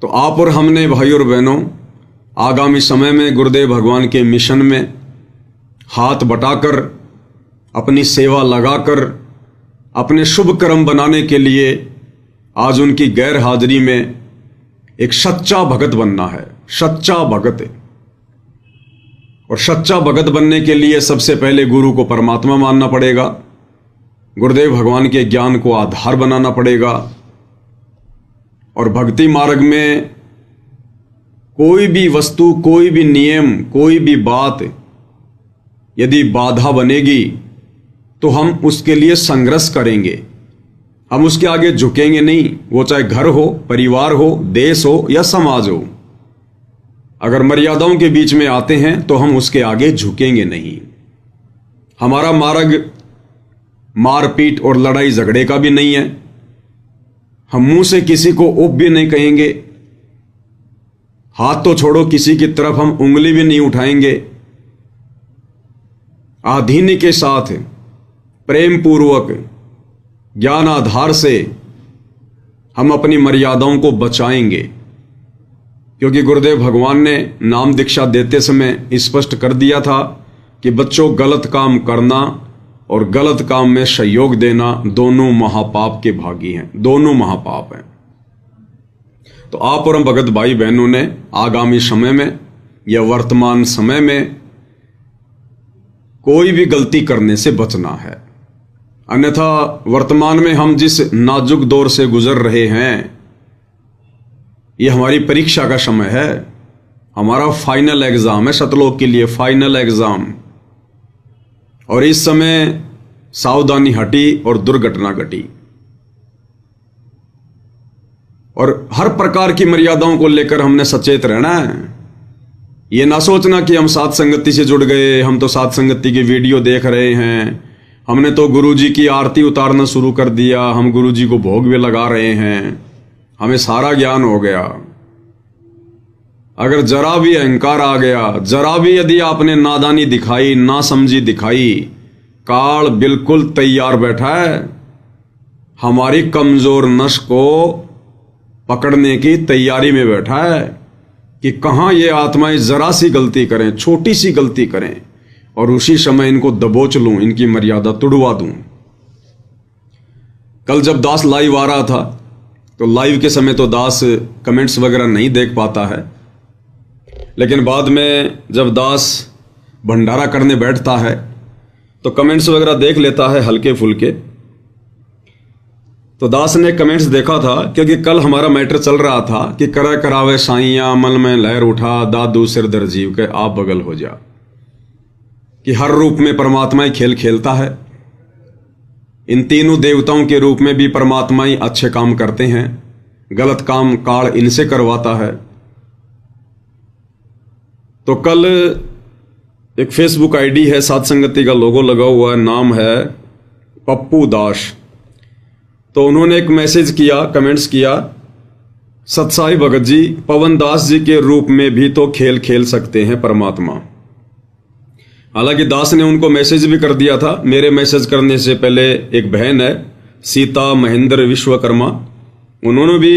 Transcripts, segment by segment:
तो आप और हमने भाई और बहनों आगामी समय में गुरुदेव भगवान के मिशन में हाथ बटाकर, अपनी सेवा लगाकर, अपने शुभ कर्म बनाने के लिए आज उनकी गैर हाजिरी में एक सच्चा भगत बनना है। सच्चा भगत। और सच्चा भगत बनने के लिए सबसे पहले गुरु को परमात्मा मानना पड़ेगा, गुरुदेव भगवान के ज्ञान को आधार बनाना पड़ेगा। और भक्ति मार्ग में कोई भी वस्तु, कोई भी नियम, कोई भी बात यदि बाधा बनेगी तो हम उसके लिए संघर्ष करेंगे, हम उसके आगे झुकेंगे नहीं। वो चाहे घर हो, परिवार हो, देश हो या समाज हो, अगर मर्यादाओं के बीच में आते हैं तो हम उसके आगे झुकेंगे नहीं। हमारा मार्ग मारपीट और लड़ाई झगड़े का भी नहीं है। हम मुंह से किसी को उप भी नहीं कहेंगे, हाथ तो छोड़ो किसी की तरफ हम उंगली भी नहीं उठाएंगे। आधीन के साथ प्रेम पूर्वक ज्ञान आधार से हम अपनी मर्यादाओं को बचाएंगे, क्योंकि गुरुदेव भगवान ने नाम दीक्षा देते समय स्पष्ट कर दिया था कि बच्चों, गलत काम करना और गलत काम में सहयोग देना दोनों महापाप के भागी हैं, दोनों महापाप हैं। तो आप और हम भगत भाई बहनों ने आगामी समय में या वर्तमान समय में कोई भी गलती करने से बचना है। अन्यथा वर्तमान में हम जिस नाजुक दौर से गुजर रहे हैं, ये हमारी परीक्षा का समय है, हमारा फाइनल एग्जाम है, सतलोक के लिए फाइनल एग्जाम। और इस समय सावधानी हटी और दुर्घटना घटी। और हर प्रकार की मर्यादाओं को लेकर हमने सचेत रहना है। ये ना सोचना कि हम साथ संगति से जुड़ गए, हम तो साथ संगति की वीडियो देख रहे हैं, हमने तो गुरुजी की आरती उतारना शुरू कर दिया, हम गुरुजी को भोग भी लगा रहे हैं, हमें सारा ज्ञान हो गया। अगर जरा भी अहंकार आ गया, जरा भी यदि आपने नादानी दिखाई, ना समझी दिखाई, काल बिल्कुल तैयार बैठा है हमारी कमजोर नस को पकड़ने की तैयारी में बैठा है कि कहां ये आत्माएं जरा सी गलती करें, छोटी सी गलती करें और उसी समय इनको दबोच लूं, इनकी मर्यादा तुड़वा दूं। कल जब दास लाइव आ रहा था तो लाइव के समय तो दास कमेंट्स वगैरह नहीं देख पाता है, लेकिन बाद में जब दास भंडारा करने बैठता है तो कमेंट्स वगैरह देख लेता है हल्के फुल्के। तो दास ने कमेंट्स देखा था, क्योंकि कल हमारा मैटर चल रहा था कि करा करावे साइया मन में लहर उठा, दादू सिर दर जीव के आप बगल हो जा, कि हर रूप में परमात्मा ही खेल खेलता है। इन तीनों देवताओं के रूप में भी परमात्मा ही अच्छे काम करते हैं, गलत काम काल इनसे करवाता है। तो कल एक फेसबुक आईडी है, साथ संगति का लोगो लगा हुआ है, नाम है पप्पू दास। तो उन्होंने एक मैसेज किया, कमेंट्स किया, सतसाई भगत जी पवन दास जी के रूप में भी तो खेल खेल सकते हैं परमात्मा। हालांकि दास ने उनको मैसेज भी कर दिया था। मेरे मैसेज करने से पहले एक बहन है सीता महेंद्र विश्वकर्मा, उन्होंने भी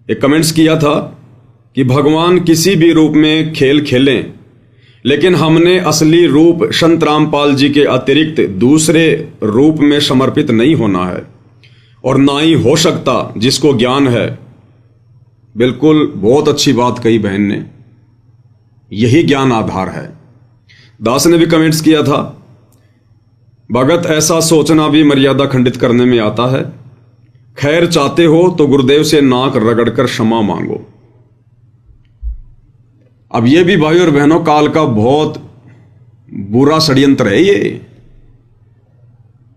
एक कमेंट्स किया था कि भगवान किसी भी रूप में खेल खेलें, लेकिन हमने असली रूप संत रामपाल जी के अतिरिक्त दूसरे रूप में समर्पित नहीं होना है, और ना ही हो सकता जिसको ज्ञान है। बिल्कुल बहुत अच्छी बात कही बहन ने, यही ज्ञान आधार है। दास ने भी कमेंट्स किया था, भगत ऐसा सोचना भी मर्यादा खंडित करने में आता है, खैर चाहते हो तो गुरुदेव से नाक रगड़कर क्षमा मांगो। अब यह भी भाई और बहनों काल का बहुत बुरा षड्यंत्र है। ये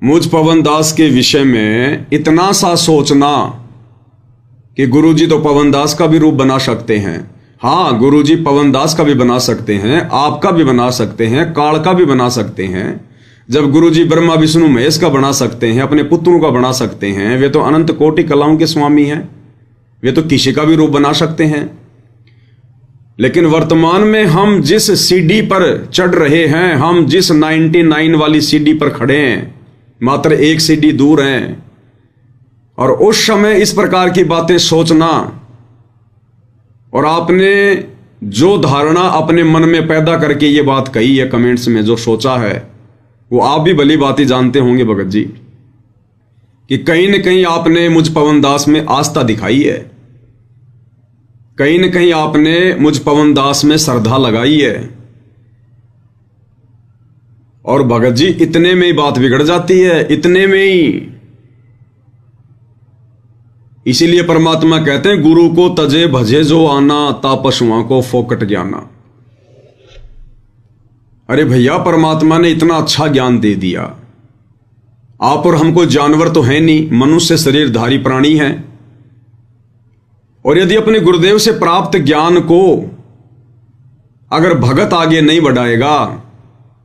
मुझ पवन दास के विषय में इतना सा सोचना कि गुरुजी तो पवन दास का भी रूप बना सकते हैं। हाँ, गुरुजी पवन दास का भी बना सकते हैं, आपका भी बना सकते हैं, काल का भी बना सकते हैं। जब गुरुजी ब्रह्मा विष्णु महेश का बना सकते हैं, अपने पुत्रों का बना सकते हैं, वे तो अनंत कोटि कलाओं के स्वामी हैं, वे तो किसी का भी रूप बना सकते हैं। लेकिन वर्तमान में हम जिस सीढ़ी पर चढ़ रहे हैं, हम जिस 99 वाली सीढ़ी पर खड़े हैं, मात्र एक सीढ़ी दूर हैं, और उस समय इस प्रकार की बातें सोचना और आपने जो धारणा अपने मन में पैदा करके ये बात कही है कमेंट्स में जो सोचा है वो आप भी भली बात ही जानते होंगे भगत जी कि कहीं न कहीं आपने मुझ पवन दास में आस्था दिखाई है, कहीं न कहीं आपने मुझ पवन दास में श्रद्धा लगाई है। और भगत जी इतने में ही बात बिगड़ जाती है, इतने में ही। इसीलिए परमात्मा कहते हैं गुरु को तजे भजे जो आना ता पशुओं को फोकट ज्ञाना। अरे भैया परमात्मा ने इतना अच्छा ज्ञान दे दिया, आप और हमको जानवर तो है नहीं, मनुष्य शरीरधारी प्राणी हैं। और यदि अपने गुरुदेव से प्राप्त ज्ञान को अगर भगत आगे नहीं बढ़ाएगा,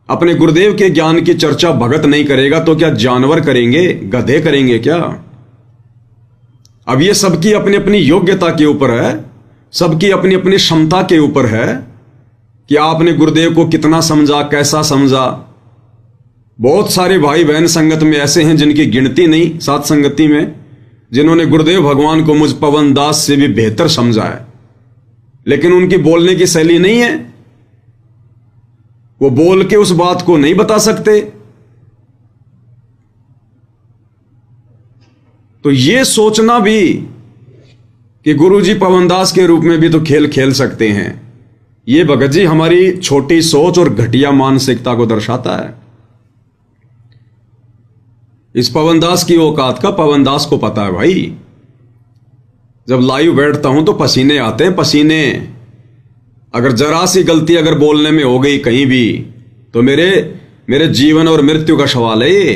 अपने गुरुदेव के ज्ञान की चर्चा भगत नहीं करेगा तो क्या जानवर करेंगे, गधे करेंगे क्या? अब ये सबकी अपनी अपनी योग्यता के ऊपर है, सबकी अपनी अपनी क्षमता के ऊपर है कि आपने गुरुदेव को कितना समझा, कैसा समझा। बहुत सारे भाई बहन संगत में ऐसे हैं जिनकी गिनती नहीं साथ संगति में, जिन्होंने गुरुदेव भगवान को मुझ पवन दास से भी बेहतर समझा है, लेकिन उनकी बोलने की शैली नहीं है, वो बोल के उस बात को नहीं बता सकते। तो ये सोचना भी कि गुरुजी पवनदास के रूप में भी तो खेल खेल सकते हैं, ये भगत जी हमारी छोटी सोच और घटिया मानसिकता को दर्शाता है। इस पवनदास की औकात का पवनदास को पता है भाई। जब लाइव बैठता हूं तो पसीने आते हैं, पसीने। अगर जरा सी गलती अगर बोलने में हो गई कहीं भी तो मेरे जीवन और मृत्यु का सवाल है ये।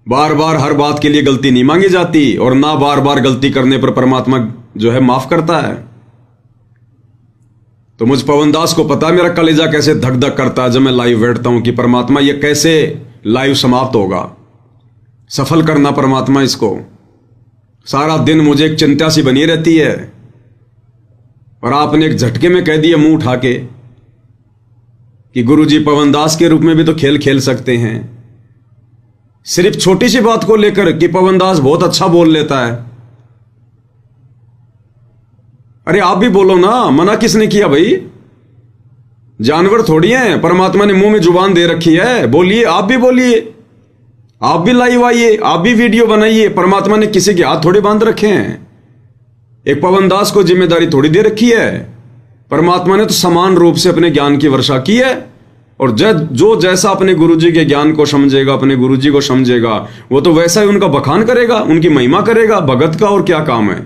बार बार हर बात के लिए गलती नहीं मांगी जाती और ना बार बार गलती करने पर परमात्मा जो है माफ करता है। तो मुझ पवनदास को पता है मेरा कलेजा कैसे धक धक करता है जब मैं लाइव बैठता हूं कि परमात्मा ये कैसे लाइव समाप्त होगा, सफल करना परमात्मा इसको। सारा दिन मुझे एक चिंता सी बनी रहती है और आपने एक झटके में कह दिया मुंह उठा के कि गुरुजी पवनदास के रूप में भी तो खेल खेल सकते हैं। सिर्फ छोटी सी बात को लेकर कि पवनदास बहुत अच्छा बोल लेता है। अरे आप भी बोलो ना, मना किसने किया भाई? जानवर थोड़ी हैं, परमात्मा ने मुंह में जुबान दे रखी है, बोलिए, आप भी बोलिए, आप भी लाइव आइए, आप भी वीडियो बनाइए। परमात्मा ने किसी के हाथ थोड़े बांध रखे हैं, एक पवनदास को जिम्मेदारी थोड़ी दे रखी है। परमात्मा ने तो समान रूप से अपने ज्ञान की वर्षा की है और जो जैसा अपने गुरुजी के ज्ञान को समझेगा, अपने गुरुजी को समझेगा, वो तो वैसा ही उनका बखान करेगा, उनकी महिमा करेगा। भगत का और क्या काम है?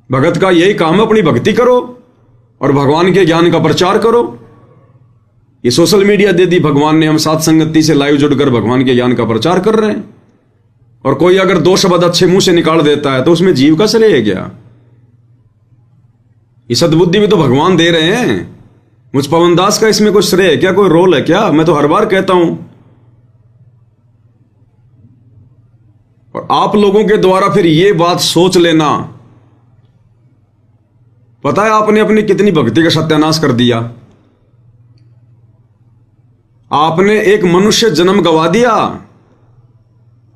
भगत का यही काम है, अपनी भक्ति करो और भगवान के ज्ञान का प्रचार करो। ये सोशल मीडिया दे दी भगवान ने, हम साथ संगति से लाइव जुड़कर भगवान के ज्ञान का प्रचार कर रहे हैं। और कोई अगर दो शब्द अच्छे मुंह से निकाल देता है तो उसमें जीव का श्रेय है क्या? ये सद्बुद्धि भी तो भगवान दे रहे हैं। मुझ पवनदास का इसमें कोई श्रेय है क्या, कोई रोल है क्या? मैं तो हर बार कहता हूं और आप लोगों के द्वारा फिर ये बात सोच लेना। पता है आपने अपनी कितनी भक्ति का सत्यानाश कर दिया। आपने एक मनुष्य जन्म गवा दिया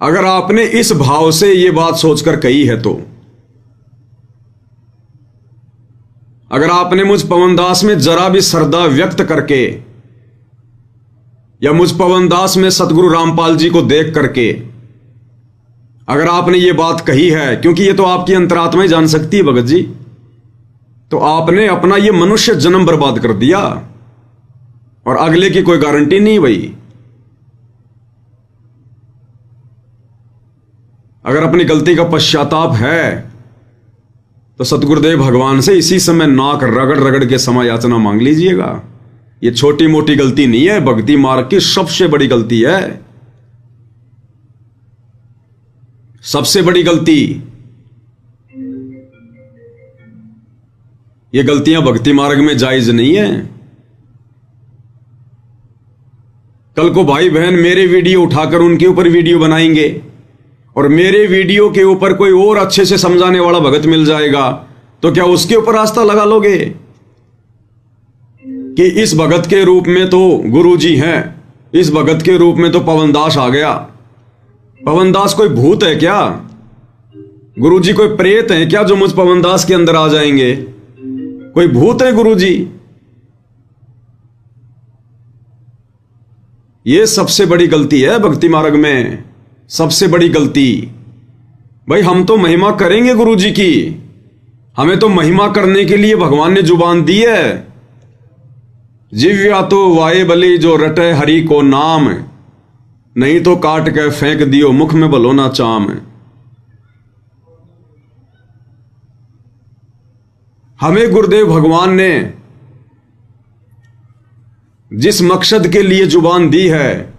अगर आपने इस भाव से यह बात सोचकर कही है तो। अगर आपने मुझ पवनदास में जरा भी श्रद्धा व्यक्त करके या मुझ पवनदास में सतगुरु रामपाल जी को देख करके अगर आपने ये बात कही है, क्योंकि ये तो आपकी अंतरात्मा ही जान सकती है भगत जी, तो आपने अपना ये मनुष्य जन्म बर्बाद कर दिया और अगले की कोई गारंटी नहीं भाई। अगर अपनी गलती का पश्चाताप है तो सतगुरुदेव भगवान से इसी समय नाक रगड़ रगड़ के क्षमा याचना मांग लीजिएगा। ये छोटी मोटी गलती नहीं है, भक्ति मार्ग की सबसे बड़ी गलती है, सबसे बड़ी गलती। ये गलतियां भक्ति मार्ग में जायज नहीं है। कल को भाई बहन मेरे वीडियो उठाकर उनके ऊपर वीडियो बनाएंगे और मेरे वीडियो के ऊपर कोई और अच्छे से समझाने वाला भगत मिल जाएगा तो क्या उसके ऊपर आस्था लगा लोगे कि इस भगत के रूप में तो गुरुजी हैं, इस भगत के रूप में तो पवनदास आ गया? पवनदास कोई भूत है क्या? गुरुजी कोई प्रेत है क्या जो मुझ पवनदास के अंदर आ जाएंगे? कोई भूत है गुरुजी? ये सबसे बड़ी गलती है भक्ति मार्ग में, सबसे बड़ी गलती। भाई हम तो महिमा करेंगे गुरुजी की, हमें तो महिमा करने के लिए भगवान ने जुबान दी है। जिव्या तो वाये बली जो रटे हरि को नाम, नहीं तो काट के फेंक दियो मुख में बलो ना चाम। हमें गुरुदेव भगवान ने जिस मकसद के लिए जुबान दी है,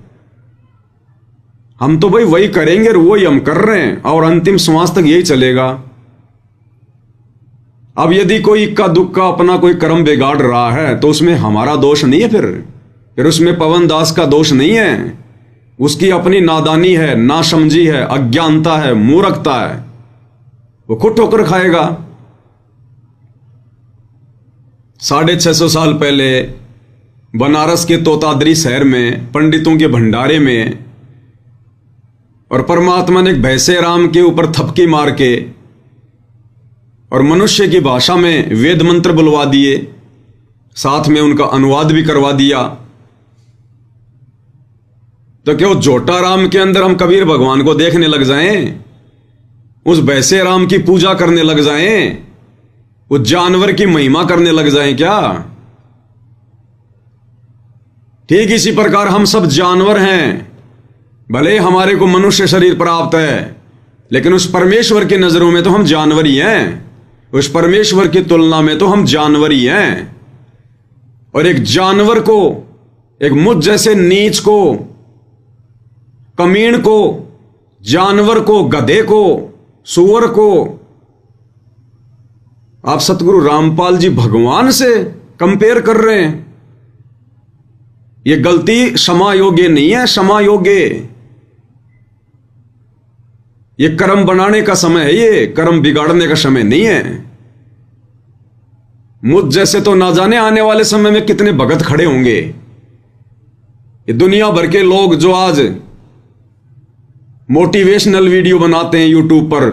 हम तो भाई वही करेंगे और वही हम कर रहे हैं और अंतिम श्वास तक यही चलेगा। अब यदि कोई इक्का दुक्का अपना कोई कर्म बिगाड़ रहा है तो उसमें हमारा दोष नहीं है, फिर उसमें पवन दास का दोष नहीं है। उसकी अपनी नादानी है, नासमझी है, अज्ञानता है, मूर्खता है, वो खुद ठोकर खाएगा। 650 साल पहले बनारस के तोतादरी शहर में पंडितों के भंडारे में और परमात्मा ने एक भैंसे राम के ऊपर थपकी मार के और मनुष्य की भाषा में वेद मंत्र बुलवा दिए, साथ में उनका अनुवाद भी करवा दिया। तो क्या जोटा राम के अंदर हम कबीर भगवान को देखने लग जाएं, उस भैंसे राम की पूजा करने लग जाएं, उस जानवर की महिमा करने लग जाएं क्या? ठीक इसी प्रकार हम सब जानवर हैं। भले हमारे को मनुष्य शरीर प्राप्त है, लेकिन उस परमेश्वर की नजरों में तो हम जानवर ही हैं। उस परमेश्वर की तुलना में तो हम जानवर ही हैं। और एक जानवर को, एक मुझ जैसे नीच को, कमीण को, जानवर को, गधे को, सुअर को आप सतगुरु रामपाल जी भगवान से कंपेयर कर रहे हैं। यह गलती क्षमा योग्य नहीं है, क्षमा योग्य। यह कर्म बनाने का समय है, ये कर्म बिगाड़ने का समय नहीं है। मुझ जैसे तो ना जाने आने वाले समय में कितने भगत खड़े होंगे। ये दुनिया भर के लोग जो आज मोटिवेशनल वीडियो बनाते हैं यूट्यूब पर,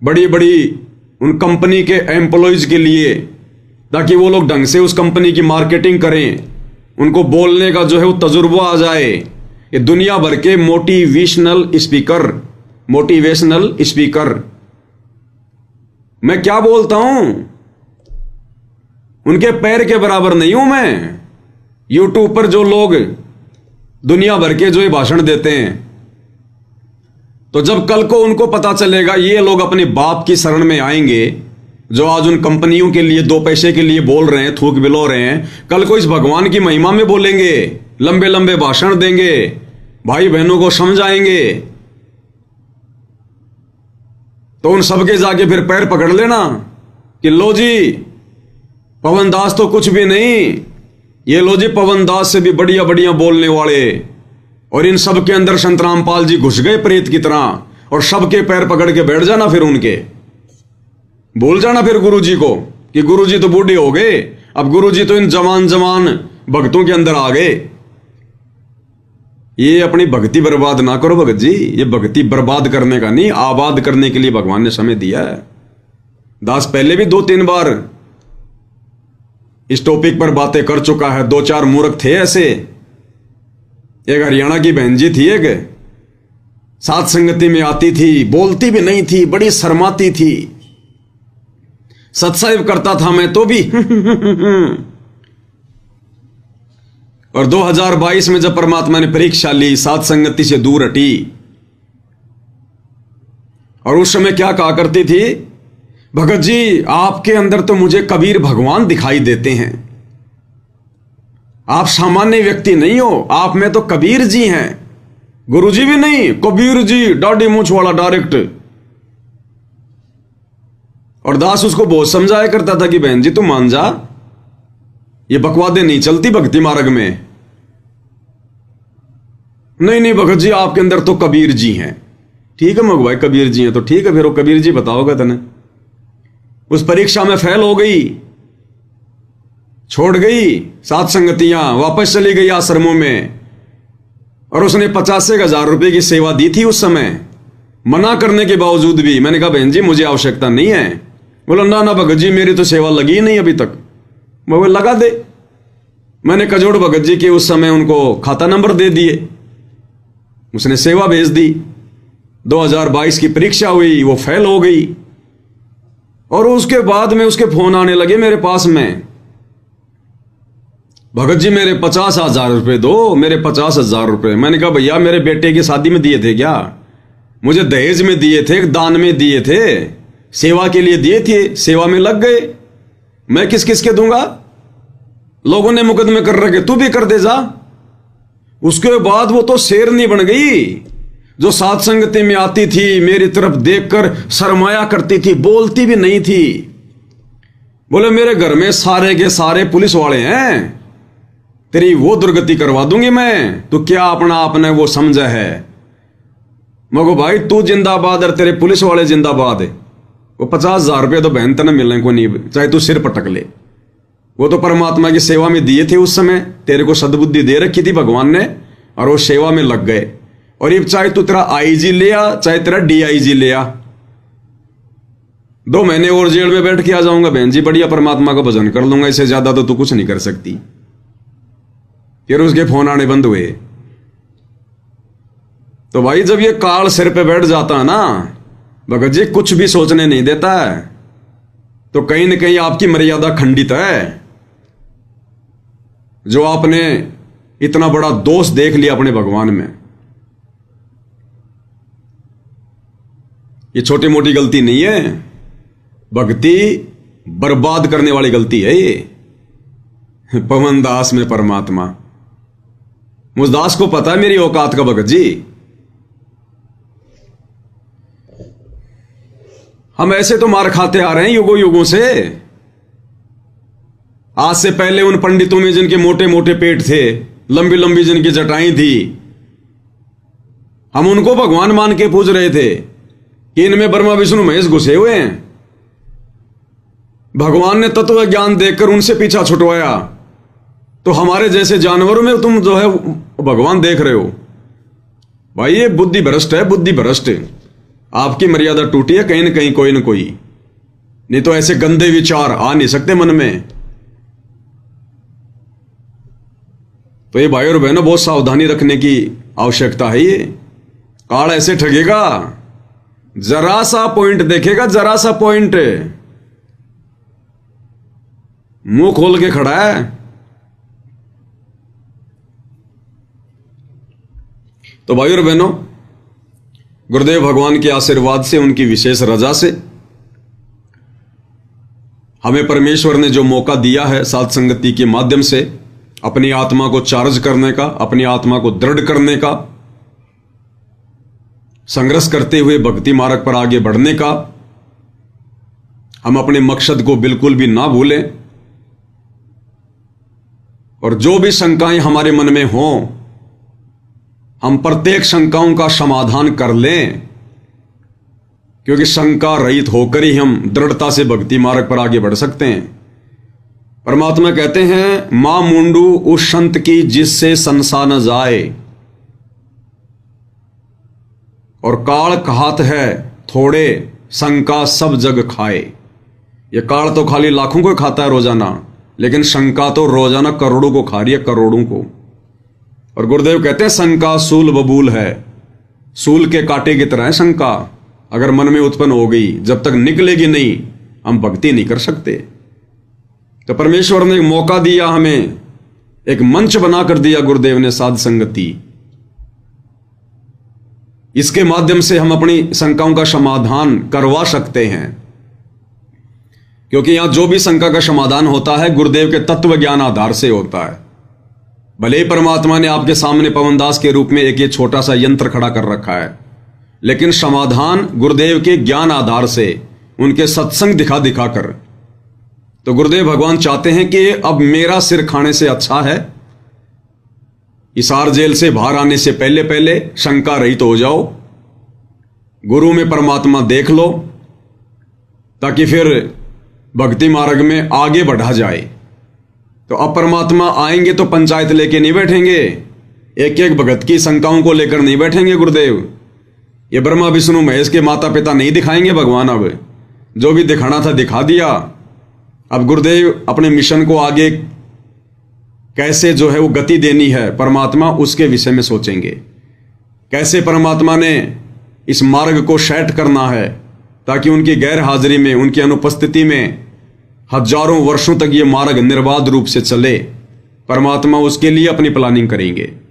बड़ी बड़ी उन कंपनी के एम्प्लॉयज के लिए, ताकि वो लोग ढंग से उस कंपनी की मार्केटिंग करें, उनको बोलने का जो है वो तजुर्बा आ जाए। ये दुनिया भर के मोटिवेशनल स्पीकर, मैं क्या बोलता हूं, उनके पैर के बराबर नहीं हूं मैं। यूट्यूब पर जो लोग दुनिया भर के जो ये भाषण देते हैं, तो जब कल को उनको पता चलेगा ये लोग अपने बाप की शरण में आएंगे, जो आज उन कंपनियों के लिए 2 पैसे के लिए बोल रहे हैं, थूक बिलो रहे हैं, कल को इस भगवान की महिमा में बोलेंगे, लंबे लंबे भाषण देंगे, भाई बहनों को समझाएंगे, तो उन सबके जाके फिर पैर पकड़ लेना कि लो जी पवन दास तो कुछ भी नहीं, ये लो जी पवन दास से भी बढ़िया बढ़िया बोलने वाले। और इन सब के अंदर संत रामपाल जी घुस गए प्रेत की तरह, और सबके पैर पकड़ के बैठ जाना, फिर उनके बोल जाना फिर गुरुजी को कि गुरुजी तो बूढ़े हो गए, अब गुरुजी तो इन जवान भक्तों के अंदर आ गए। ये अपनी भक्ति बर्बाद ना करो भगत जी, ये भक्ति बर्बाद करने का नहीं, आबाद करने के लिए भगवान ने समय दिया है। दास पहले भी 2-3 बार इस टॉपिक पर बातें कर चुका है। 2-4 मूर्ख थे ऐसे। एक हरियाणा की बहन जी थी, एक साथ संगति में आती थी, बोलती भी नहीं थी, बड़ी शर्माती थी, सत्संग करता था मैं तो भी और 2022 में जब परमात्मा ने परीक्षा ली, साथ संगति से दूर हटी, और उस समय क्या कहा करती थी, भगत जी आपके अंदर तो मुझे कबीर भगवान दिखाई देते हैं, आप सामान्य व्यक्ति नहीं हो, आप में तो कबीर जी हैं, गुरुजी भी नहीं, कबीर जी, दाढ़ी मूंछ वाला डायरेक्ट। और दास उसको बहुत समझाया करता था कि बहन जी तुम मान जा, ये बकवादे नहीं चलती भक्ति मार्ग में। नहीं भगत जी आपके अंदर तो कबीर जी हैं। ठीक है मग भाई, कबीर जी हैं तो ठीक है, फिर वो कबीर जी बताओगे तने। उस परीक्षा में फेल हो गई, छोड़ गई सात संगतियां, वापस चली गई आश्रमों में, और उसने 50,000 रुपए की सेवा दी थी उस समय। मना करने के बावजूद भी मैंने कहा बहन जी मुझे आवश्यकता नहीं है। बोला ना ना भगत जी मेरी तो सेवा लगी ही नहीं अभी तक। मैं बोला लगा दे। मैंने कजोड़ भगत जी के उस समय उनको खाता नंबर दे दिए, उसने सेवा भेज दी। 2022 की परीक्षा हुई, वो फेल हो गई। और उसके बाद में उसके फोन आने लगे मेरे पास में, भगत जी मेरे 50,000 रुपए दो, मेरे 50,000 रुपए। मैंने कहा भैया मेरे बेटे की शादी में दिए थे क्या? मुझे दहेज में दिए थे, दान में दिए थे, सेवा के लिए दिए थे, सेवा में लग गए। मैं किस किस के दूंगा? लोगों ने मुकदमे कर रखे, तू भी कर दे जा। उसके बाद वो तो शेरनी बन गई, जो साथ संगति में आती थी मेरी तरफ देखकर शर्माया करती थी, बोलती भी नहीं थी। बोले मेरे घर में सारे के सारे पुलिस वाले हैं, तेरी वो दुर्गति करवा दूंगी मैं, तो क्या अपना आपने वो समझा है? मगो भाई तू जिंदाबाद और तेरे पुलिस वाले जिंदाबाद है। वो 50,000 रुपये तो बहन तने मिलने को नहीं, चाहे तू सिर पटक ले। वो तो परमात्मा की सेवा में दिए थे उस समय, तेरे को सद्बुद्धि दे रखी थी भगवान ने, और वो सेवा में लग गए। और ये चाहे तू तेरा आईजी ले आ, चाहे तेरा डीआईजी ले आ, 2 महीने और जेल में बैठ के आ जाऊंगा बहन जी, बढ़िया परमात्मा का भजन कर लूंगा, इससे ज्यादा तो तू कुछ नहीं कर सकती। फिर उसके फोन आने बंद हुए। तो भाई जब ये काल सिर पे बैठ जाता है ना, भगत जी कुछ भी सोचने नहीं देता है, तो कहीं ना कहीं आपकी मर्यादा खंडित है। जो आपने इतना बड़ा दोष देख लिया अपने भगवान में, ये छोटी मोटी गलती नहीं है, भक्ति बर्बाद करने वाली गलती है ये। पवन दास में परमात्मा, मुझ दास को पता है मेरी औकात का भगत जी। हम ऐसे तो मार खाते आ रहे हैं युगों युगों से। आज से पहले उन पंडितों में जिनके मोटे मोटे पेट थे, लंबी लंबी जिनकी जटाएं थी, हम उनको भगवान मान के पूज रहे थे कि इनमें ब्रह्मा विष्णु महेश घुसे हुए हैं। भगवान ने तत्व ज्ञान देकर उनसे पीछा छुटवाया, तो हमारे जैसे जानवरों में तुम जो है भगवान देख रहे हो। भाई ये बुद्धि भ्रष्ट है, बुद्धि भ्रष्ट। आपकी मर्यादा टूटी है कहीं ना कहीं, कोई ना कोई, नहीं तो ऐसे गंदे विचार आ नहीं सकते मन में। तो ये भाई और बहनों बहुत सावधानी रखने की आवश्यकता है। ये काल ऐसे ठगेगा, जरा सा पॉइंट देखेगा, जरा सा पॉइंट, मुंह खोल के खड़ा है। तो भाई और बहनों, गुरुदेव भगवान के आशीर्वाद से, उनकी विशेष रजा से हमें परमेश्वर ने जो मौका दिया है साध संगति के माध्यम से अपनी आत्मा को चार्ज करने का, अपनी आत्मा को दृढ़ करने का, संघर्ष करते हुए भक्ति मार्ग पर आगे बढ़ने का, हम अपने मकसद को बिल्कुल भी ना भूलें। और जो भी शंकाएं हमारे मन में हों, हम प्रत्येक शंकाओं का समाधान कर लें, क्योंकि शंका रहित होकर ही हम दृढ़ता से भक्ति मार्ग पर आगे बढ़ सकते हैं। परमात्मा कहते हैं, मां मुंडू उस संत की जिससे संसा न जाए, और काल कहात है थोड़े शंका सब जग खाए। ये काल तो खाली लाखों को खाता है रोजाना, लेकिन शंका तो रोजाना करोड़ों को खा रही है, करोड़ों को। और गुरुदेव कहते हैं शंका सूल बबूल है, सूल के कांटे की तरह है शंका। अगर मन में उत्पन्न हो गई, जब तक निकलेगी नहीं, हम भक्ति नहीं कर सकते। तो परमेश्वर ने एक मौका दिया, हमें एक मंच बनाकर दिया गुरुदेव ने, साध संगति। इसके माध्यम से हम अपनी शंकाओं का समाधान करवा सकते हैं, क्योंकि यहां जो भी शंका का समाधान होता है गुरुदेव के तत्व ज्ञान आधार से होता है। भले ही परमात्मा ने आपके सामने पवनदास के रूप में एक ये छोटा सा यंत्र खड़ा कर रखा है, लेकिन समाधान गुरुदेव के ज्ञान आधार से, उनके सत्संग दिखा दिखा कर। तो गुरुदेव भगवान चाहते हैं कि अब मेरा सिर खाने से अच्छा है, हिसार जेल से बाहर आने से पहले पहले शंका रहित हो जाओ, गुरु में परमात्मा देख लो, ताकि फिर भक्ति मार्ग में आगे बढ़ा जाए। तो अब परमात्मा आएंगे तो पंचायत लेके नहीं बैठेंगे, एक एक भगत की शंकाओं को लेकर नहीं बैठेंगे गुरुदेव। ये ब्रह्मा विष्णु महेश के माता पिता नहीं दिखाएंगे भगवान, अब जो भी दिखाना था दिखा दिया। अब गुरुदेव अपने मिशन को आगे कैसे जो है वो गति देनी है परमात्मा, उसके विषय में सोचेंगे। कैसे परमात्मा ने इस मार्ग को सेट करना है ताकि उनकी गैर हाजिरी में, उनकी अनुपस्थिति में हजारों वर्षों तक ये मार्ग निर्बाध रूप से चले, परमात्मा उसके लिए अपनी प्लानिंग करेंगे।